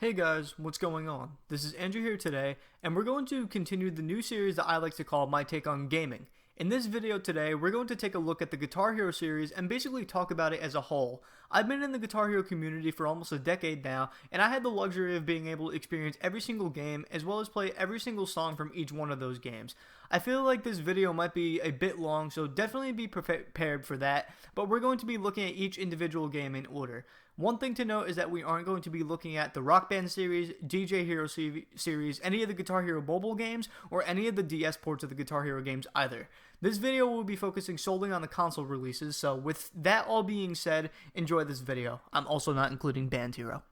Hey guys, what's going on? This is Andrew here today, and we're going to continue the new series that I like to call My Take on Gaming. In this video today, we're going to take a look at the Guitar Hero series and basically talk about it as a whole. I've been in the Guitar Hero community for almost a decade now, and I had the luxury of being able to experience every single game as well as play every single song from each one of those games. I feel like this video might be a bit long, so definitely be prepared for that, but we're going to be looking at each individual game in order. One thing to note is that we aren't going to be looking at the Rock Band series, DJ Hero series, any of the Guitar Hero mobile games, or any of the DS ports of the Guitar Hero games either. This video will be focusing solely on the console releases, so with that all being said, enjoy this video. I'm also not including Band Hero.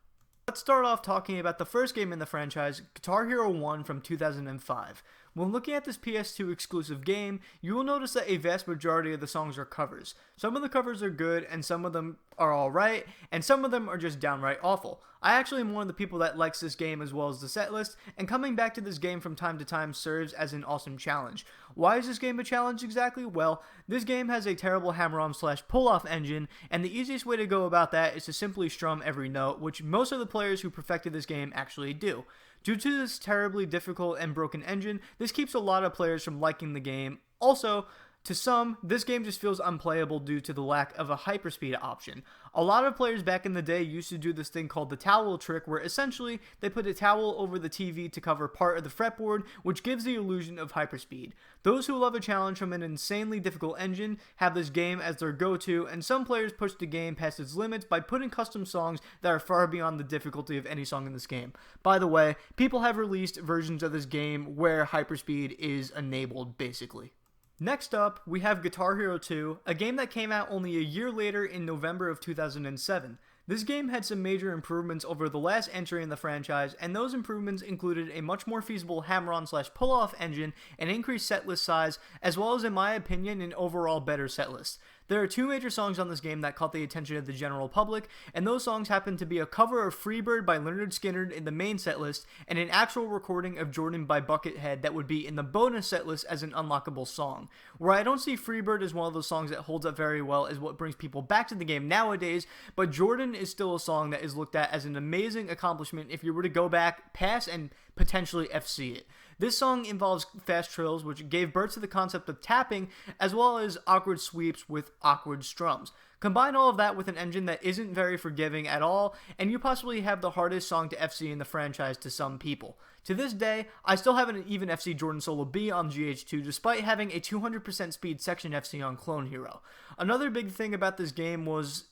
Let's start off talking about the first game in the franchise, Guitar Hero 1 from 2005. When looking at this PS2 exclusive game, you will notice that a vast majority of the songs are covers. Some of the covers are good, and some of them are alright, and some of them are just downright awful. I actually am one of the people that likes this game as well as the setlist, and coming back to this game from time to time serves as an awesome challenge. Why is this game a challenge exactly? Well, this game has a terrible hammer-on / pull-off engine, and the easiest way to go about that is to simply strum every note, which most of the players who perfected this game actually do. Due to this terribly difficult and broken engine, this keeps a lot of players from liking the game. Also, to some, this game just feels unplayable due to the lack of a hyperspeed option. A lot of players back in the day used to do this thing called the towel trick, where essentially they put a towel over the TV to cover part of the fretboard, which gives the illusion of hyperspeed. Those who love a challenge from an insanely difficult engine have this game as their go-to, and some players push the game past its limits by putting custom songs that are far beyond the difficulty of any song in this game. By the way, people have released versions of this game where hyperspeed is enabled, basically. Next up, we have Guitar Hero 2, a game that came out only a year later in November of 2007. This game had some major improvements over the last entry in the franchise, and those improvements included a much more feasible hammer-on / pull-off engine, an increased setlist size, as well as, in my opinion, an overall better setlist. There are two major songs on this game that caught the attention of the general public, and those songs happen to be a cover of Freebird by Lynyrd Skynyrd in the main setlist, and an actual recording of Jordan by Buckethead that would be in the bonus setlist as an unlockable song. Where I don't see Freebird as one of those songs that holds up very well is what brings people back to the game nowadays, but Jordan is still a song that is looked at as an amazing accomplishment if you were to go back, pass, and potentially FC it. This song involves fast trills, which gave birth to the concept of tapping, as well as awkward sweeps with awkward strums. Combine all of that with an engine that isn't very forgiving at all, and you possibly have the hardest song to FC in the franchise to some people. To this day, I still haven't even FC Jordan Solo B on GH2 despite having a 200% speed section FC on Clone Hero. Another big thing about this game was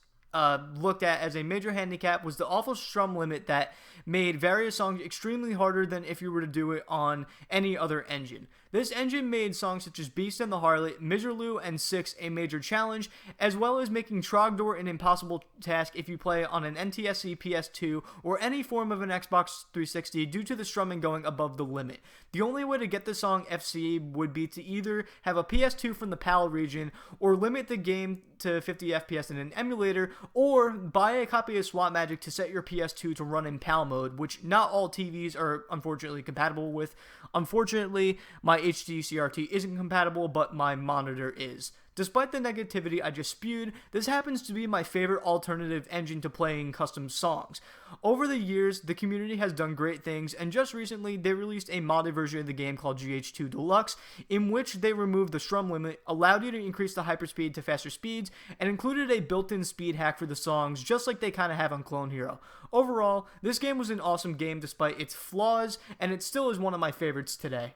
looked at as a major handicap was the awful strum limit that made various songs extremely harder than if you were to do it on any other engine. This engine made songs such as Beast and the Harlot, Miserlou, and Six a major challenge, as well as making Trogdor an impossible task if you play on an NTSC PS2 or any form of an Xbox 360 due to the strumming going above the limit. The only way to get the song FC would be to either have a PS2 from the PAL region or limit the game to 50 FPS in an emulator, or buy a copy of SWAT Magic to set your PS2 to run in PAL mode, which not all TVs are unfortunately compatible with. Unfortunately, my HD CRT isn't compatible, but my monitor is. Despite the negativity I just spewed, this happens to be my favorite alternative engine to playing custom songs. Over the years, the community has done great things, and just recently they released a modded version of the game called GH2 Deluxe, in which they removed the strum limit, allowed you to increase the hyperspeed to faster speeds, and included a built-in speed hack for the songs, just like they kind of have on Clone Hero. Overall, this game was an awesome game despite its flaws, and it still is one of my favorites today.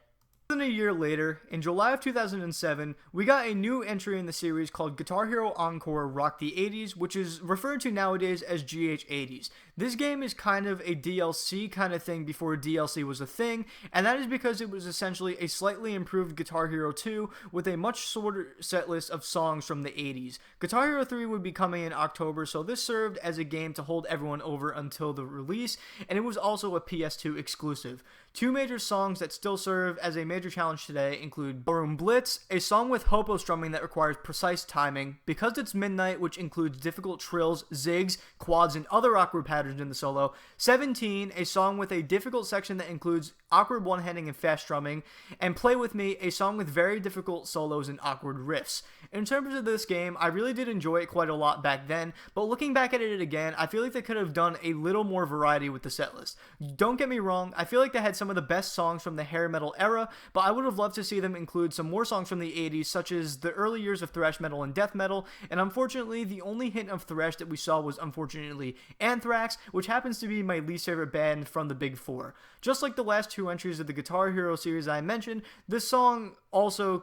Less than a year later, in July of 2007, we got a new entry in the series called Guitar Hero Encore Rock the 80s, which is referred to nowadays as GH80s. This game is kind of a DLC kind of thing before DLC was a thing, and that is because it was essentially a slightly improved Guitar Hero 2 with a much shorter set list of songs from the 80s. Guitar Hero 3 would be coming in October, so this served as a game to hold everyone over until the release, and it was also a PS2 exclusive. Two major songs that still serve as a major major challenge today include Ballroom Blitz, a song with hopo strumming that requires precise timing, Because It's Midnight, which includes difficult trills, zigs, quads, and other awkward patterns in the solo, 17, a song with a difficult section that includes awkward one-handing and fast strumming, and Play With Me, a song with very difficult solos and awkward riffs. In terms of this game, I really did enjoy it quite a lot back then, but looking back at it again, I feel like they could have done a little more variety with the setlist. Don't get me wrong, I feel like they had some of the best songs from the hair metal era, but I would have loved to see them include some more songs from the 80s, such as the early years of thrash metal and death metal, and unfortunately, the only hint of thrash that we saw was unfortunately Anthrax, which happens to be my least favorite band from the Big Four. Just like the last two entries of the Guitar Hero series I mentioned, this game also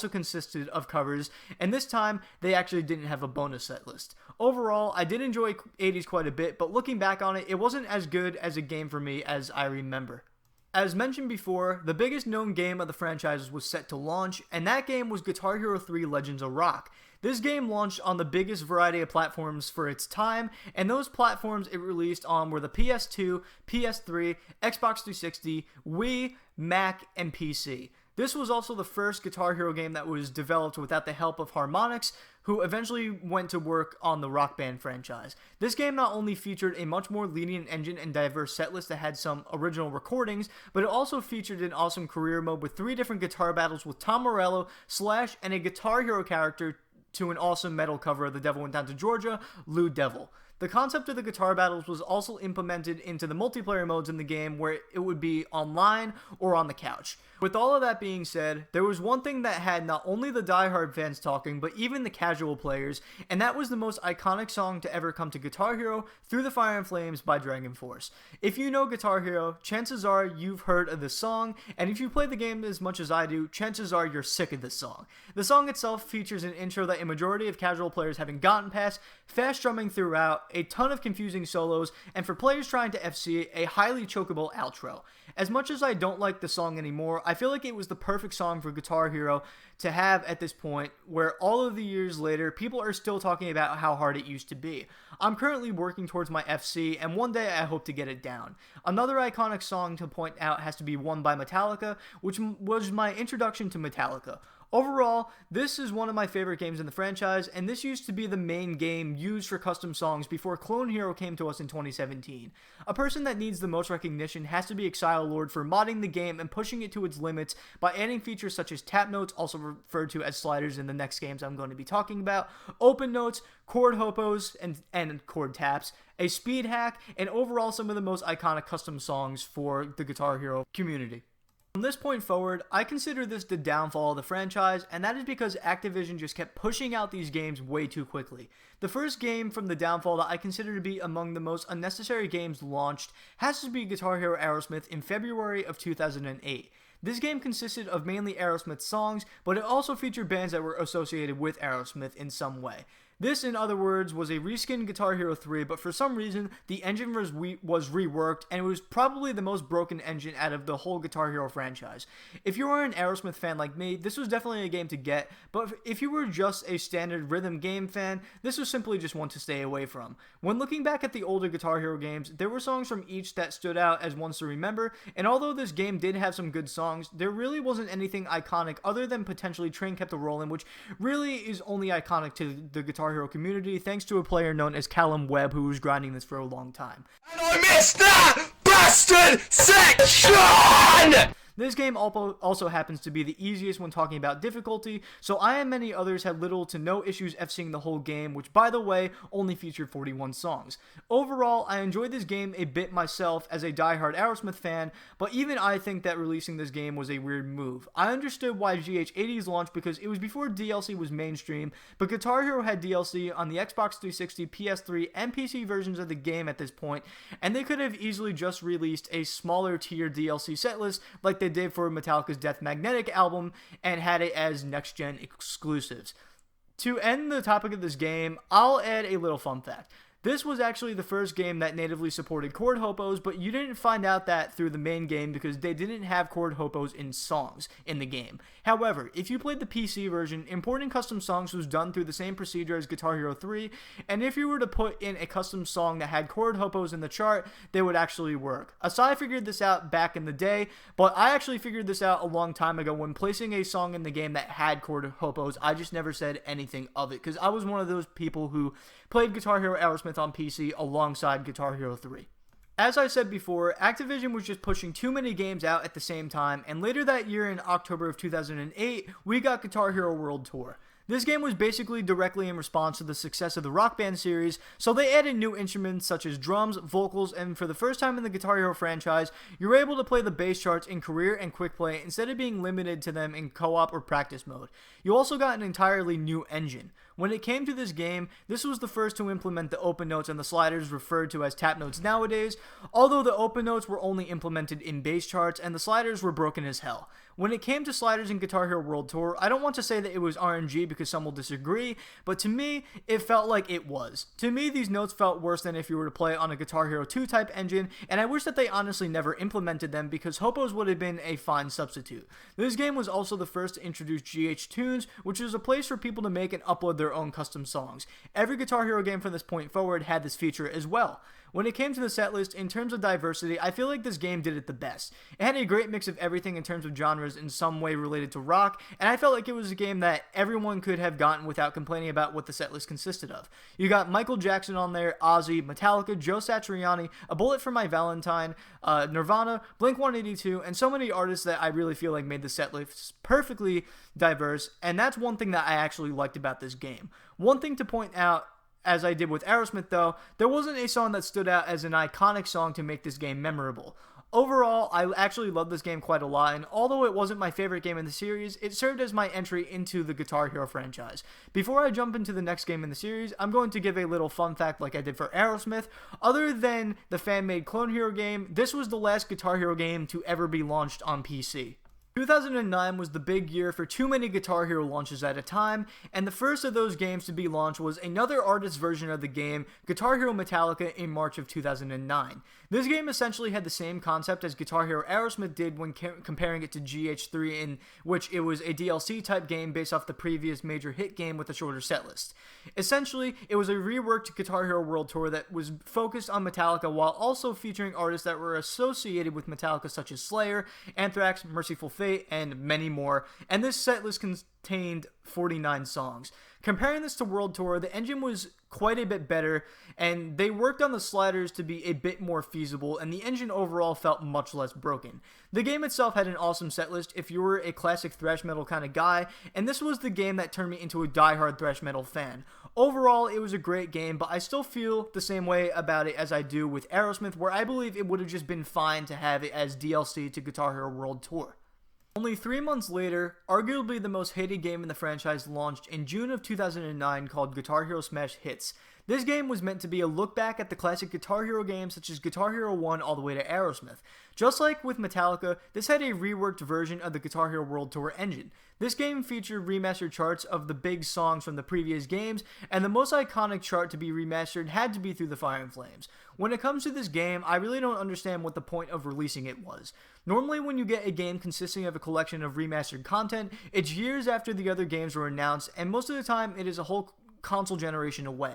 consisted of covers, and this time they actually didn't have a bonus set list. Overall, I did enjoy 80s quite a bit, but looking back on it, it wasn't as good as a game for me as I remember. As mentioned before, the biggest known game of the franchise was set to launch, and that game was Guitar Hero 3 Legends of Rock. This game launched on the biggest variety of platforms for its time, and those platforms it released on were the PS2, PS3, Xbox 360, Wii, Mac, and PC. This was also the first Guitar Hero game that was developed without the help of Harmonix, who eventually went to work on the Rock Band franchise. This game not only featured a much more lenient engine and diverse setlist that had some original recordings, but it also featured an awesome career mode with 3 different guitar battles with Tom Morello, Slash, and a Guitar Hero character to an awesome metal cover of The Devil Went Down to Georgia, Lou Devil. The concept of the guitar battles was also implemented into the multiplayer modes in the game, where it would be online or on the couch. With all of that being said, there was one thing that had not only the diehard fans talking, but even the casual players, and that was the most iconic song to ever come to Guitar Hero, Through the Fire and Flames by Dragon Force. If you know Guitar Hero, chances are you've heard of this song, and if you play the game as much as I do, chances are you're sick of this song. The song itself features an intro that a majority of casual players haven't gotten past, fast strumming throughout, a ton of confusing solos, and for players trying to FC, a highly chokeable outro. As much as I don't like the song anymore, I feel like it was the perfect song for Guitar Hero to have at this point, where all of the years later, people are still talking about how hard it used to be. I'm currently working towards my FC, and one day I hope to get it down. Another iconic song to point out has to be One by Metallica, which was my introduction to Metallica. Overall, this is one of my favorite games in the franchise, and this used to be the main game used for custom songs before Clone Hero came to us in 2017. A person that needs the most recognition has to be Exile Lord for modding the game and pushing it to its limits by adding features such as tap notes, also referred to as sliders in the next games I'm going to be talking about, open notes, chord hopos, and chord taps, a speed hack, and overall some of the most iconic custom songs for the Guitar Hero community. From this point forward, I consider this the downfall of the franchise, and that is because Activision just kept pushing out these games way too quickly. The first game from the downfall that I consider to be among the most unnecessary games launched has to be Guitar Hero Aerosmith in February of 2008. This game consisted of mainly Aerosmith songs, but it also featured bands that were associated with Aerosmith in some way. This, in other words, was a reskinned Guitar Hero 3, but for some reason, the engine was reworked, and it was probably the most broken engine out of the whole Guitar Hero franchise. If you are an Aerosmith fan like me, this was definitely a game to get, but if you were just a standard rhythm game fan, this was simply just one to stay away from. When looking back at the older Guitar Hero games, there were songs from each that stood out as ones to remember, and although this game did have some good songs, there really wasn't anything iconic other than potentially Train Kept a Rollin', which really is only iconic to the Guitar Hero community thanks to a player known as Callum Webb, who was grinding this for a long time. And I missed that bastard section! This game also happens to be the easiest when talking about difficulty, so I and many others had little to no issues FCing the whole game, which by the way, only featured 41 songs. Overall, I enjoyed this game a bit myself as a diehard Aerosmith fan, but even I think that releasing this game was a weird move. I understood why GH80's launched because it was before DLC was mainstream, but Guitar Hero had DLC on the Xbox 360, PS3, and PC versions of the game at this point, and they could have easily just released a smaller tier DLC setlist like they did for Metallica's Death Magnetic album and had it as next-gen exclusives. To end the topic of this game, I'll add a little fun fact. This was actually the first game that natively supported chord hopos, but you didn't find out that through the main game because they didn't have chord hopos in songs in the game. However, if you played the PC version, importing custom songs was done through the same procedure as Guitar Hero 3, and if you were to put in a custom song that had chord hopos in the chart, they would actually work. Asai figured this out back in the day, but I actually figured this out a long time ago when placing a song in the game that had chord hopos. I just never said anything of it because I was one of those people who played Guitar Hero Aerosmith on PC alongside Guitar Hero 3. As I said before, Activision was just pushing too many games out at the same time, and later that year in October of 2008, we got Guitar Hero World Tour. This game was basically directly in response to the success of the Rock Band series, so they added new instruments such as drums, vocals, and for the first time in the Guitar Hero franchise, you're able to play the bass charts in career and quick play instead of being limited to them in co-op or practice mode. You also got an entirely new engine. When it came to this game, this was the first to implement the open notes and the sliders referred to as tap notes nowadays, although the open notes were only implemented in bass charts and the sliders were broken as hell. When it came to sliders in Guitar Hero World Tour, I don't want to say that it was RNG because some will disagree, but to me, it felt like it was. To me, these notes felt worse than if you were to play on a Guitar Hero 2 type engine, and I wish that they honestly never implemented them because hopos would have been a fine substitute. This game was also the first to introduce GH Tunes, which was a place for people to make and upload their own custom songs. Every Guitar Hero game from this point forward had this feature as well. When it came to the setlist, in terms of diversity, I feel like this game did it the best. It had a great mix of everything in terms of genres in some way related to rock, and I felt like it was a game that everyone could have gotten without complaining about what the setlist consisted of. You got Michael Jackson on there, Ozzy, Metallica, Joe Satriani, A Bullet for My Valentine, Nirvana, Blink-182, and so many artists that I really feel like made the setlist perfectly diverse, and that's one thing that I actually liked about this game. One thing to point out, as I did with Aerosmith though, there wasn't a song that stood out as an iconic song to make this game memorable. Overall, I actually loved this game quite a lot, and although it wasn't my favorite game in the series, it served as my entry into the Guitar Hero franchise. Before I jump into the next game in the series, I'm going to give a little fun fact like I did for Aerosmith. Other than the fan-made Clone Hero game, this was the last Guitar Hero game to ever be launched on PC. 2009 was the big year for too many Guitar Hero launches at a time, and the first of those games to be launched was another artist's version of the game, Guitar Hero Metallica, in March of 2009. This game essentially had the same concept as Guitar Hero Aerosmith did when comparing it to GH3, in which it was a DLC type game based off the previous major hit game with a shorter setlist. Essentially, it was a reworked Guitar Hero World Tour that was focused on Metallica while also featuring artists that were associated with Metallica such as Slayer, Anthrax, Merciful Fate, and many more, and this setlist contained 49 songs. Comparing this to World Tour, the engine was quite a bit better, and they worked on the sliders to be a bit more feasible, and the engine overall felt much less broken. The game itself had an awesome setlist if you were a classic thrash metal kind of guy, and this was the game that turned me into a diehard thrash metal fan. Overall, it was a great game, but I still feel the same way about it as I do with Aerosmith, where I believe it would have just been fine to have it as DLC to Guitar Hero World Tour. Only 3 months later, arguably the most hated game in the franchise launched in June of 2009 called Guitar Hero Smash Hits. This game was meant to be a look back at the classic Guitar Hero games such as Guitar Hero 1 all the way to Aerosmith. Just like with Metallica, this had a reworked version of the Guitar Hero World Tour engine. This game featured remastered charts of the big songs from the previous games, and the most iconic chart to be remastered had to be Through the Fire and Flames. When it comes to this game, I really don't understand what the point of releasing it was. Normally when you get a game consisting of a collection of remastered content, it's years after the other games were announced, and most of the time it is a whole console generation away.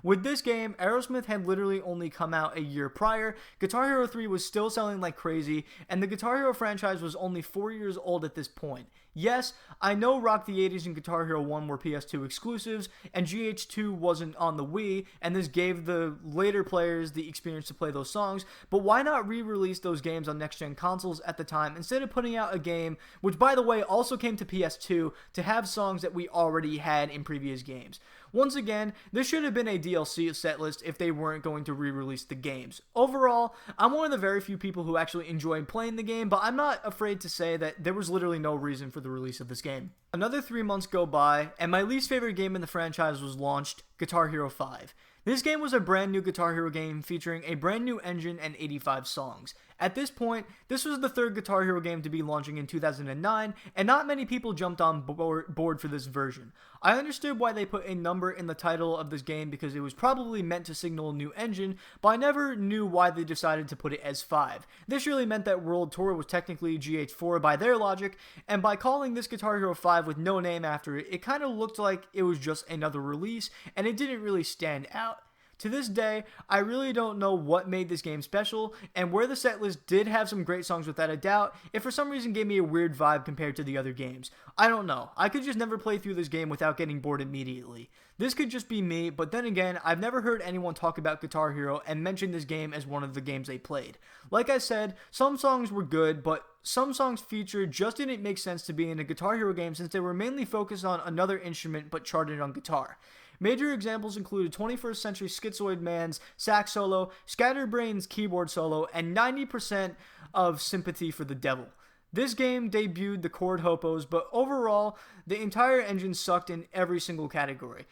With this game, Aerosmith had literally only come out a year prior, Guitar Hero 3 was still selling like crazy, and the Guitar Hero franchise was only 4 years old at this point. Yes, I know Rock the 80s and Guitar Hero 1 were PS2 exclusives, and GH2 wasn't on the Wii, and this gave the later players the experience to play those songs, but why not re-release those games on next-gen consoles at the time instead of putting out a game, which by the way also came to PS2, to have songs that we already had in previous games. Once again, this should have been a DLC setlist if they weren't going to re-release the games. Overall, I'm one of the very few people who actually enjoyed playing the game, but I'm not afraid to say that there was literally no reason for the release of this game. Another 3 months go by, and my least favorite game in the franchise was launched, Guitar Hero 5. This game was a brand new Guitar Hero game featuring a brand new engine and 85 songs. At this point, this was the third Guitar Hero game to be launching in 2009, and not many people jumped on board for this version. I understood why they put a number in the title of this game because it was probably meant to signal a new engine, but I never knew why they decided to put it as 5. This really meant that World Tour was technically GH4 by their logic, and by calling this Guitar Hero 5 with no name after it, it kind of looked like it was just another release, and it didn't really stand out. To this day, I really don't know what made this game special, and where the setlist did have some great songs without a doubt, it for some reason gave me a weird vibe compared to the other games. I don't know, I could just never play through this game without getting bored immediately. This could just be me, but then again, I've never heard anyone talk about Guitar Hero and mention this game as one of the games they played. Like I said, some songs were good, but some songs featured just didn't make sense to be in a Guitar Hero game since they were mainly focused on another instrument but charted on guitar. Major examples included 21st Century Schizoid Man's sax solo, Scatterbrain's keyboard solo, and 90% of Sympathy for the Devil. This game debuted the chord hopos, but overall, the entire engine sucked in every single category.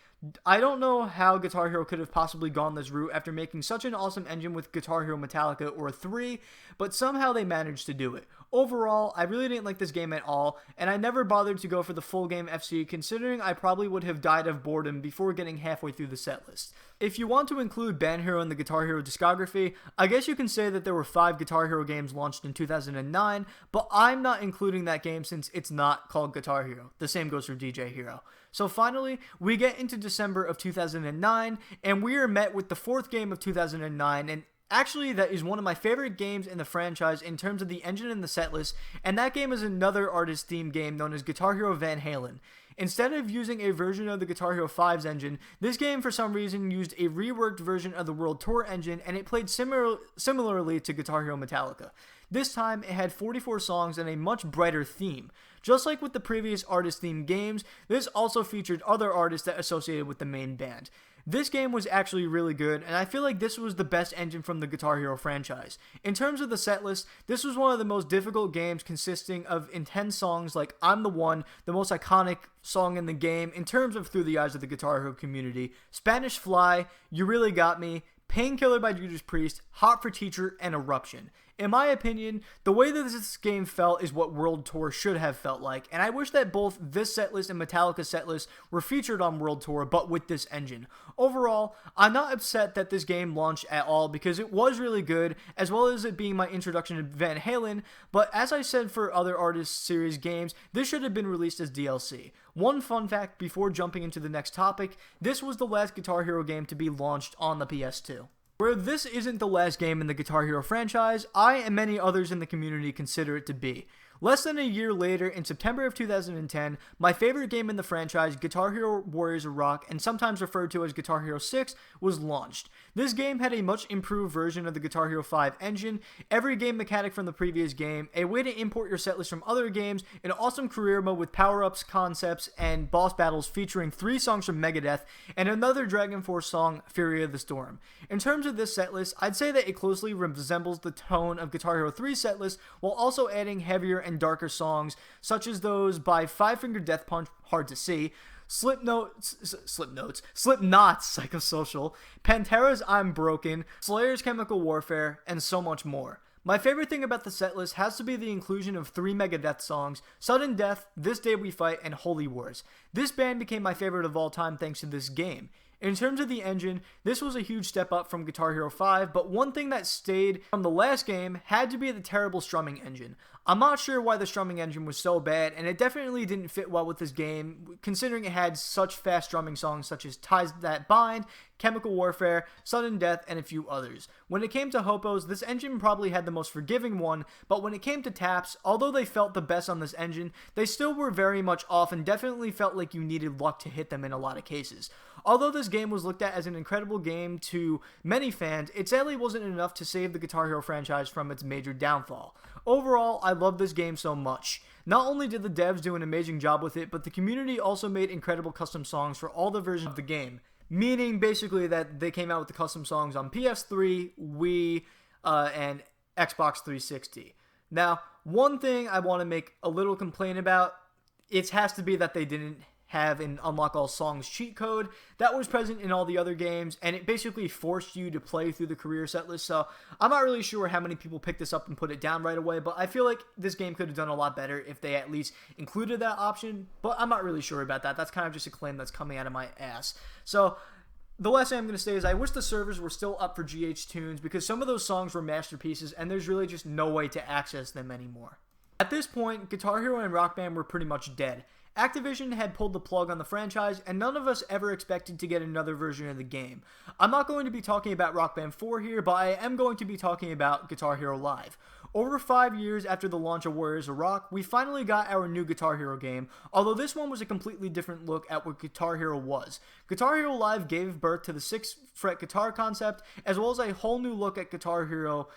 I don't know how Guitar Hero could have possibly gone this route after making such an awesome engine with Guitar Hero Metallica or 3, but somehow they managed to do it. Overall, I really didn't like this game at all, and I never bothered to go for the full game FC considering I probably would have died of boredom before getting halfway through the setlist. If you want to include Band Hero in the Guitar Hero discography, I guess you can say that there were 5 Guitar Hero games launched in 2009, but I'm not including that game since it's not called Guitar Hero. The same goes for DJ Hero. So finally, we get into December of 2009, and we are met with the 4th game of 2009, and actually, that is one of my favorite games in the franchise in terms of the engine and the setlist, and that game is another artist-themed game known as Guitar Hero Van Halen. Instead of using a version of the Guitar Hero 5's engine, this game for some reason used a reworked version of the World Tour engine, and it played similarly to Guitar Hero Metallica. This time, it had 44 songs and a much brighter theme. Just like with the previous artist-themed games, this also featured other artists that associated with the main band. This game was actually really good, and I feel like this was the best engine from the Guitar Hero franchise. In terms of the setlist, this was one of the most difficult games consisting of intense songs like I'm the One, the most iconic song in the game in terms of Through the Eyes of the Guitar Hero community, Spanish Fly, You Really Got Me, Painkiller by Judas Priest, Hot for Teacher, and Eruption. In my opinion, the way that this game felt is what World Tour should have felt like, and I wish that both this setlist and Metallica's setlist were featured on World Tour, but with this engine. Overall, I'm not upset that this game launched at all because it was really good, as well as it being my introduction to Van Halen, but as I said for other Artist Series games, this should have been released as DLC. One fun fact before jumping into the next topic, this was the last Guitar Hero game to be launched on the PS2. Where this isn't the last game in the Guitar Hero franchise, I and many others in the community consider it to be. Less than a year later, in September of 2010, my favorite game in the franchise, Guitar Hero Warriors of Rock, and sometimes referred to as Guitar Hero 6, was launched. This game had a much improved version of the Guitar Hero 5 engine, every game mechanic from the previous game, a way to import your setlist from other games, an awesome career mode with power-ups, concepts, and boss battles featuring 3 songs from Megadeth, and another Dragon Force song, Fury of the Storm. In terms of this setlist, I'd say that it closely resembles the tone of Guitar Hero 3's setlist, while also adding heavier and darker songs, such as those by Five Finger Death Punch, Hard to See, Slipknot's Psychosocial, Pantera's I'm Broken, Slayer's Chemical Warfare, and so much more. My favorite thing about the setlist has to be the inclusion of 3 Megadeth songs, Sudden Death, This Day We Fight, and Holy Wars. This band became my favorite of all time thanks to this game. In terms of the engine, this was a huge step up from Guitar Hero 5, but one thing that stayed from the last game had to be the terrible strumming engine. I'm not sure why the strumming engine was so bad, and it definitely didn't fit well with this game, considering it had such fast strumming songs such as Ties That Bind, Chemical Warfare, Sudden Death, and a few others. When it came to hopos, this engine probably had the most forgiving one, but when it came to taps, although they felt the best on this engine, they still were very much off and definitely felt like you needed luck to hit them in a lot of cases. Although this game was looked at as an incredible game to many fans, it sadly wasn't enough to save the Guitar Hero franchise from its major downfall. Overall, I love this game so much. Not only did the devs do an amazing job with it, but the community also made incredible custom songs for all the versions of the game. Meaning, basically, that they came out with the custom songs on PS3, Wii, and Xbox 360. Now, one thing I want to make a little complaint about, it has to be that they didn't have an unlock all songs cheat code that was present in all the other games, and it basically forced you to play through the career set list. So I'm not really sure how many people picked this up and put it down right away, but I feel like this game could have done a lot better if they at least included that option, but I'm not really sure about that. That's kind of just a claim that's coming out of my ass. So the last thing I'm going to say is I wish the servers were still up for GH Tunes, because some of those songs were masterpieces and there's really just no way to access them anymore. At this point, Guitar Hero and Rock Band were pretty much dead. Activision had pulled the plug on the franchise, and none of us ever expected to get another version of the game. I'm not going to be talking about Rock Band 4 here, but I am going to be talking about Guitar Hero Live. Over 5 years after the launch of Warriors of Rock, we finally got our new Guitar Hero game, although this one was a completely different look at what Guitar Hero was. Guitar Hero Live gave birth to the 6-fret guitar concept, as well as a whole new look at Guitar Hero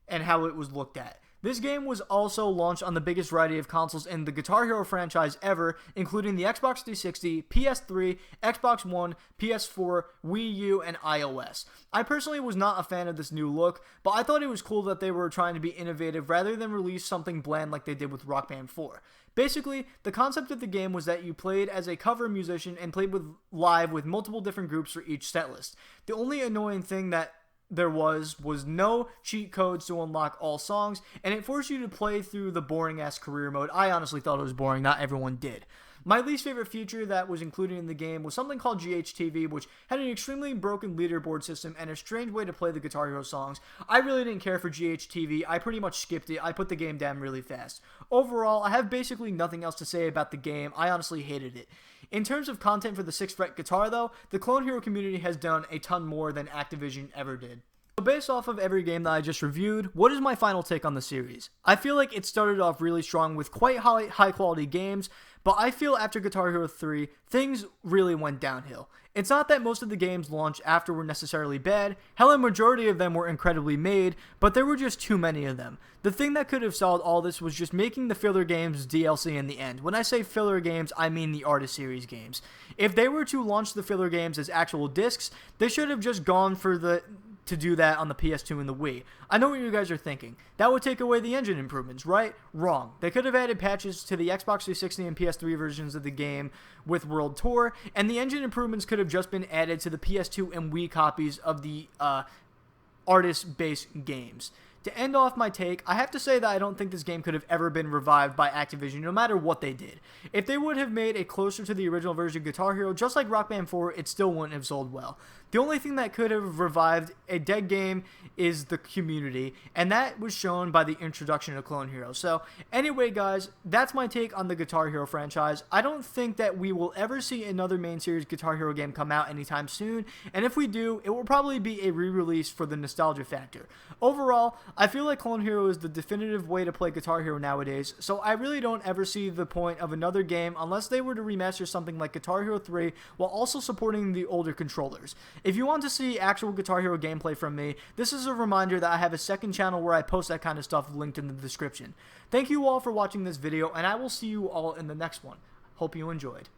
and how it was looked at. This game was also launched on the biggest variety of consoles in the Guitar Hero franchise ever, including the Xbox 360, PS3, Xbox One, PS4, Wii U, and iOS. I personally was not a fan of this new look, but I thought it was cool that they were trying to be innovative rather than release something bland like they did with Rock Band 4. Basically, the concept of the game was that you played as a cover musician and played live with multiple different groups for each setlist. The only annoying thing that there was no cheat codes to unlock all songs, and it forced you to play through the boring-ass career mode. I honestly thought it was boring. Not everyone did. My least favorite feature that was included in the game was something called GHTV, which had an extremely broken leaderboard system and a strange way to play the Guitar Hero songs. I really didn't care for GHTV. I pretty much skipped it. I put the game down really fast. Overall, I have basically nothing else to say about the game. I honestly hated it. In terms of content for the 6-fret guitar, though, the Clone Hero community has done a ton more than Activision ever did. So based off of every game that I just reviewed, what is my final take on the series? I feel like it started off really strong with quite high quality games, but I feel after Guitar Hero 3, things really went downhill. It's not that most of the games launched after were necessarily bad. Hell, a majority of them were incredibly made, but there were just too many of them. The thing that could have solved all this was just making the filler games DLC in the end. When I say filler games, I mean the Artist Series games. If they were to launch the filler games as actual discs, they should have just gone for to do that on the PS2 and the Wii. I know what you guys are thinking. That would take away the engine improvements, right? Wrong. They could have added patches to the Xbox 360 and PS3 versions of the game with World Tour, and the engine improvements could have just been added to the PS2 and Wii copies of the artist-based games. To end off my take, I have to say that I don't think this game could have ever been revived by Activision, no matter what they did. If they would have made it closer to the original version of Guitar Hero, just like Rock Band 4, it still wouldn't have sold well. The only thing that could have revived a dead game is the community, and that was shown by the introduction of Clone Hero. So, anyway guys, that's my take on the Guitar Hero franchise. I don't think that we will ever see another main series Guitar Hero game come out anytime soon, and if we do, it will probably be a re-release for the nostalgia factor. Overall, I feel like Clone Hero is the definitive way to play Guitar Hero nowadays, so I really don't ever see the point of another game unless they were to remaster something like Guitar Hero 3 while also supporting the older controllers. If you want to see actual Guitar Hero gameplay from me, this is a reminder that I have a second channel where I post that kind of stuff linked in the description. Thank you all for watching this video, and I will see you all in the next one. Hope you enjoyed.